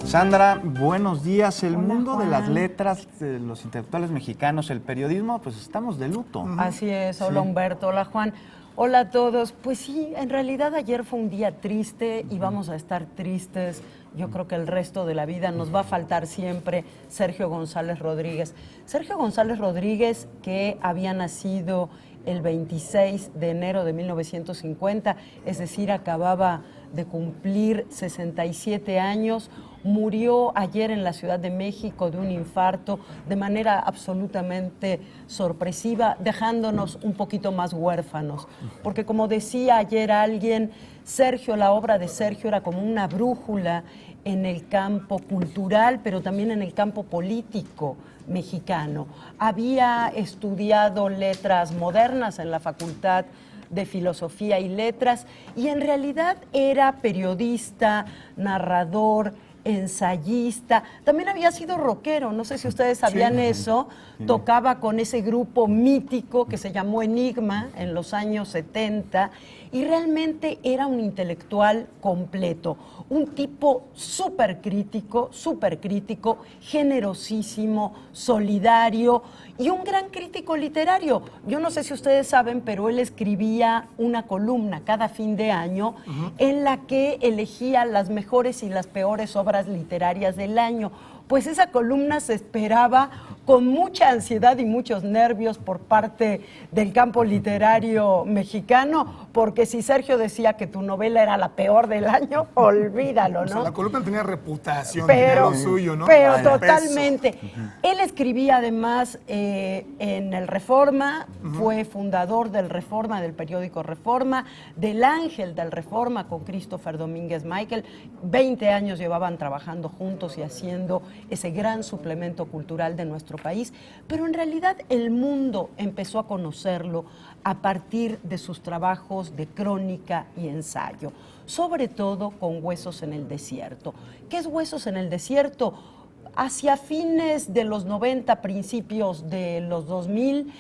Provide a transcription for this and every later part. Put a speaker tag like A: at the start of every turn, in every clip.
A: Sandra, buenos días. El
B: Hola,
A: mundo
B: Juan.
A: de las letras, de los intelectuales mexicanos, el periodismo, pues estamos de luto.
B: Así es, hola
A: Sí.
B: Humberto, hola Juan, hola a todos. Pues sí, en realidad ayer fue un día triste y vamos a estar tristes. Yo creo que el resto de la vida nos va a faltar siempre Sergio González Rodríguez. Sergio González Rodríguez, que había nacido el 26 de enero de 1950, es decir, acababa de cumplir 67 años, murió ayer en la Ciudad de México de un infarto de manera absolutamente sorpresiva, dejándonos un poquito más huérfanos. Porque como decía ayer alguien, Sergio, la obra de Sergio era como una brújula en el campo cultural, pero también en el campo político mexicano. Había estudiado letras modernas en la Facultad de Filosofía y Letras y en realidad era periodista, narrador, ensayista, también había sido rockero, no sé si ustedes sabían eso, tocaba con ese grupo mítico que se llamó Enigma en los años 70 y realmente era un intelectual completo, un tipo súper crítico, generosísimo, solidario y un gran crítico literario. Yo no sé si ustedes saben, pero él escribía una columna cada fin de año en la que elegía las mejores y las peores obras literarias del año. Pues esa columna se esperaba con mucha ansiedad y muchos nervios por parte del campo literario mexicano, porque si Sergio decía que tu novela era la peor del año, olvídalo, ¿no?
C: O sea, la columna tenía reputación,
B: Pero,
C: tenía lo suyo, ¿no?
B: pero
C: Vale.
B: totalmente. Él escribía además en el Reforma, fue fundador del Reforma, del periódico Reforma, del Ángel del Reforma con Christopher Domínguez Michael. 20 años llevaban trabajando juntos y haciendo ese gran suplemento cultural de nuestro país, pero en realidad el mundo empezó a conocerlo a partir de sus trabajos de crónica y ensayo, sobre todo con Huesos en el Desierto. ¿Qué es Huesos en el Desierto? Hacia fines de los 90, principios de los 2000,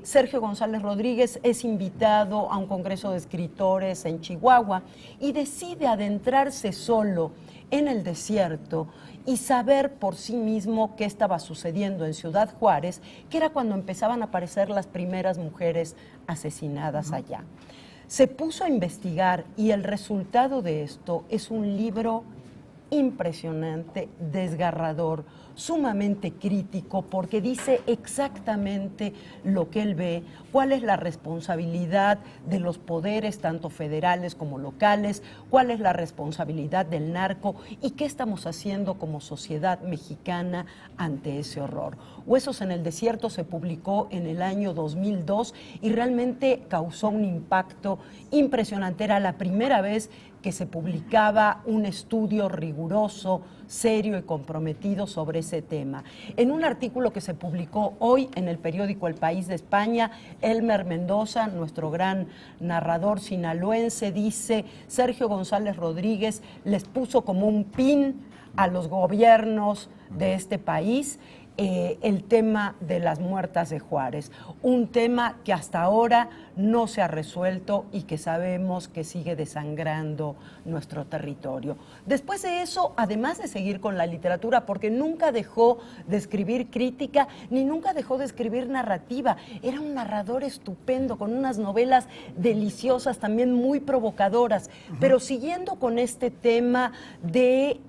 B: Sergio González Rodríguez es invitado a un congreso de escritores en Chihuahua y decide adentrarse solo en el desierto y saber por sí mismo qué estaba sucediendo en Ciudad Juárez, que era cuando empezaban a aparecer las primeras mujeres asesinadas allá. Se puso a investigar y el resultado de esto es un libro impresionante, desgarrador, sumamente crítico, porque dice exactamente lo que él ve, cuál es la responsabilidad de los poderes, tanto federales como locales, cuál es la responsabilidad del narco y qué estamos haciendo como sociedad mexicana ante ese horror. Huesos en el Desierto se publicó en el año 2002 y realmente causó un impacto impresionante. Era la primera vez que se publicaba un estudio riguroso, serio y comprometido sobre ese tema. En un artículo que se publicó hoy en el periódico El País de España, Elmer Mendoza, nuestro gran narrador sinaloense, dice: Sergio González Rodríguez les puso como un pin a los gobiernos de este país el tema de las muertas de Juárez, un tema que hasta ahora no se ha resuelto y que sabemos que sigue desangrando nuestro territorio. Después de eso, además de seguir con la literatura, porque nunca dejó de escribir crítica, ni nunca dejó de escribir narrativa, era un narrador estupendo, con unas novelas deliciosas, también muy provocadoras, pero siguiendo con este tema de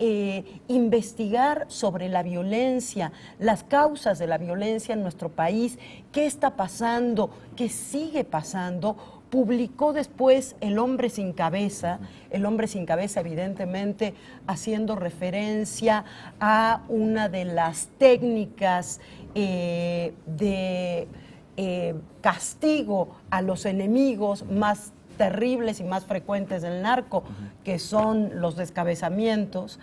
B: investigar sobre la violencia, las causas de la violencia en nuestro país, qué está pasando, qué sigue pasando, publicó después El hombre sin cabeza evidentemente haciendo referencia a una de las técnicas de castigo a los enemigos más terribles y más frecuentes del narco, que son los descabezamientos.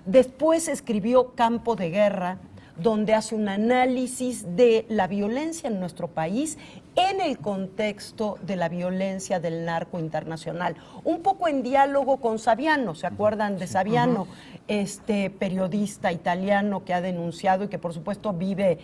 B: Después escribió Campo de Guerra, donde hace un análisis de la violencia en nuestro país en el contexto de la violencia del narco internacional. Un poco en diálogo con Saviano, ¿se acuerdan de Saviano? Este periodista italiano que ha denunciado y que por supuesto vive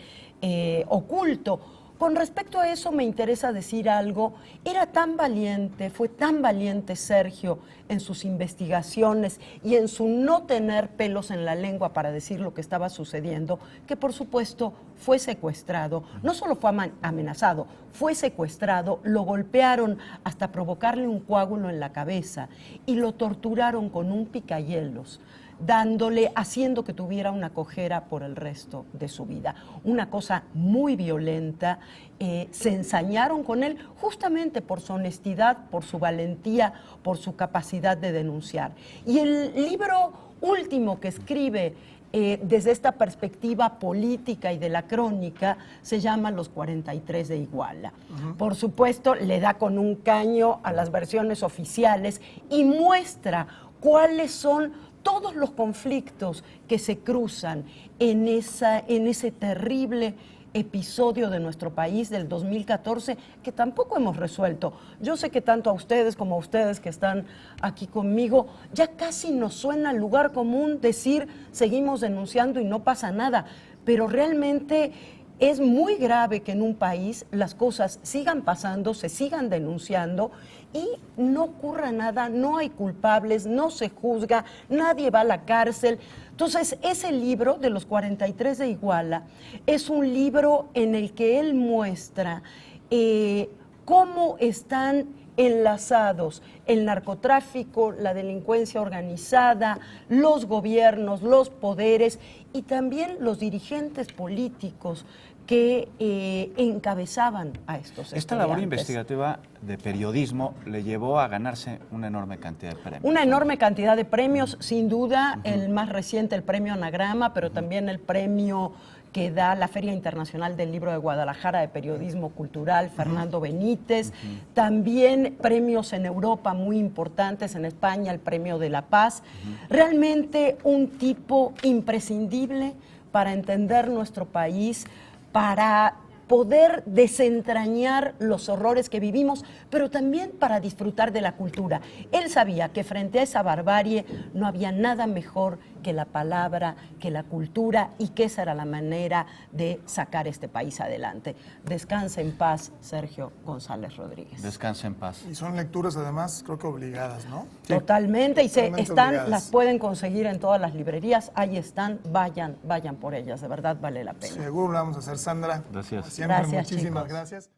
B: oculto. Con respecto a eso me interesa decir algo. Era tan valiente, fue tan valiente Sergio en sus investigaciones y en su no tener pelos en la lengua para decir lo que estaba sucediendo, que por supuesto fue secuestrado. No solo fue amenazado, fue secuestrado, lo golpearon hasta provocarle un coágulo en la cabeza y lo torturaron con un picahielos, haciendo que tuviera una cojera por el resto de su vida. Una cosa muy violenta. Se ensañaron con él justamente por su honestidad, por su valentía, por su capacidad de denunciar. Y el libro último que escribe desde esta perspectiva política y de la crónica se llama Los 43 de Iguala. Por supuesto, le da con un caño a las versiones oficiales y muestra cuáles son todos los conflictos que se cruzan en ese terrible episodio de nuestro país del 2014 que tampoco hemos resuelto. Yo sé que tanto a ustedes como a ustedes que están aquí conmigo, ya casi nos suena lugar común decir seguimos denunciando y no pasa nada, pero realmente es muy grave que en un país las cosas sigan pasando, se sigan denunciando y no ocurra nada, no hay culpables, no se juzga, nadie va a la cárcel. Entonces, ese libro de Los 43 de Iguala es un libro en el que él muestra cómo están enlazados el narcotráfico, la delincuencia organizada, los gobiernos, los poderes y también los dirigentes políticos que encabezaban a estos
A: Esta labor
B: estudiantes.
A: investigativa de periodismo le llevó a ganarse una enorme cantidad de premios.
B: Una enorme cantidad de premios, sin duda, el más reciente, el premio Anagrama, pero también el premio que da la Feria Internacional del Libro de Guadalajara de Periodismo Cultural, Fernando Benítez, también premios en Europa muy importantes, en España el Premio de la Paz. Realmente un tipo imprescindible para entender nuestro país, para poder desentrañar los horrores que vivimos, pero también para disfrutar de la cultura. Él sabía que frente a esa barbarie no había nada mejor que la palabra, que la cultura, y que esa era la manera de sacar este país adelante. Descansa en paz, Sergio González Rodríguez.
A: Descansa en paz.
C: Y son lecturas además, creo que obligadas, ¿no?
B: Totalmente, y
C: Totalmente obligadas.
B: las pueden conseguir en todas las librerías, ahí están, vayan por ellas, de verdad vale la pena.
C: Seguro lo vamos a hacer, Sandra.
A: Gracias.
C: Siempre,
B: Gracias,
C: muchísimas
B: chicos.
C: gracias.